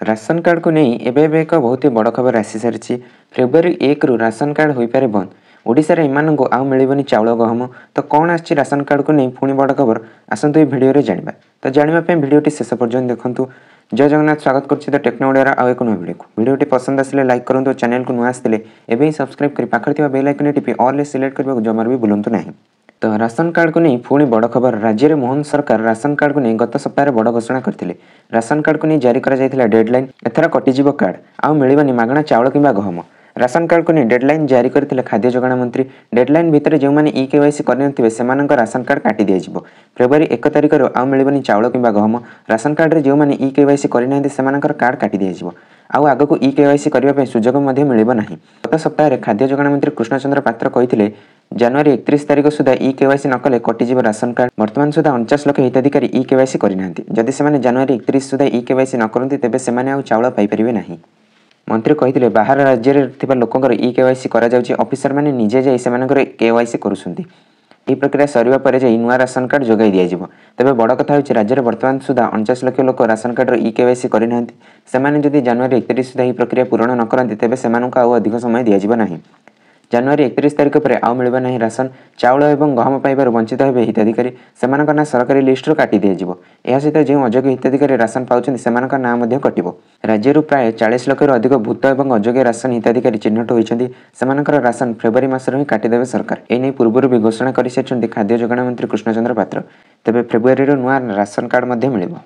Ration card को नहीं एबे एक बहुत ही बड़ खबर आसी सारी। फेब्रुआरी 1 रु राशन कार्ड हो पारे बंद। ओडिशारे एमानंकु आउ मिलिबनी चाउल गहम। तो कौन आछि राशन कार्ड को नहीं पुणी बड़ खबर आसतु भिडियो रे जानिबा। तो जानिबा पे भिडियोटी शेष पर्यंत देखंतु। जय जगन्नाथ स्वागत करछि द टेक्नोडिया आउ एक नुआ वीडियो को। भिडियोटी पसंद आसिले लाइक करंतु, चैनल को नुआ आसिले एबे ही सब्सक्राइब करि पाखर थिबा बेल आइकन टिपि ऑल ले सिलेक्ट करबा जमार भी भूलंतु नाही। तो राशन कार्ड को नहीं पुणी बड़ खबर। राज्य में मोहन सरकार राशन कार्ड को नहीं गत सप्ताह बड़ घोषणा करते। राशन कार्ड को नहीं जारी कर डेडलाइन एथर कटिजीव कार्ड आउ मिलनी मागणा चाउल कि गहम। राशन कार्ड को नहीं डेडलाइन जारी करते खाद्य जोगाण मंत्री। डेडलाइन भितर जो मैंने केवाईसी करनथिबे सेमानक राशन कार्ड काटी दिया। फेब्रुआरी 1 तारिख आउ मिलनी चाउल कि गहम। राशन कार्ड रे जो मैंने केवाईसी करना सेमानकर कार्ड काटी दिया। आउ आगक केवाईसी करने सुजोग मिलिब नाही। गत सप्ताह खाद्य जोगाण मंत्री कृष्णचंद्र पात्र कहिथिले जनवरी 31 तारिख सुधा केवाईसी नकले कटिजीव राशन कार्ड। वर्तमान सुधा 49 लाख हिताधिकारी केवाईसी करना। जदि से जनवरी 31 सुधा केवाईसी न करती तेबे सेमाने आउ चाउल पाइपर नहीं। मंत्री कहिथिले बाहर राज्य रे थिबा लोकंकर केवाईसी करा जाउची। ऑफिसर माने निजे जाई सेमानकर केवाईसी करूसंती। एही प्रक्रिया सरिबा परे जाई नुआ राशन कार्ड जोगाई दिया जिवो। तबे बड़ कथा होची राज्य रे वर्तमान सुधा 49 लाख लोक राशन कार्ड रे केवाईसी करिनांती। सेमाने जदि जनवरी 31 सुधा एही प्रक्रिया पूर्ण न करंती तेबे सेमानंकु आउ अधिक समय दिया जिवो नाही। जनवरी 31 तारिख पर आउ मिलबा नहीं राशन चाउल एवं गहम पाइबार वंचित हेबे हिताधिकारी। सेमानक ना सरकारी लिस्ट काटी दिया जिवो। एहा सहित जो अयोग्य हिताधिकारी राशन पाउछन्ति सेमानक ना मध्य कटिबो। राज्यरु प्राय 40 लाख रु अधिक भूत एवं अयोग्य राशन हिताधिकारी चिन्हट होइछन्ति। सेमानकर राशन फेब्रुआरी मासरे ही काटी देबे सरकार। ए नै पूर्वरु भी घोषणा करि सेछन्ति खाद्य जोगाण मंत्री कृष्णचंद्र पात्र। तबे फेब्रुआरी रो नुआ राशन कार्ड मध्य मिलिबो।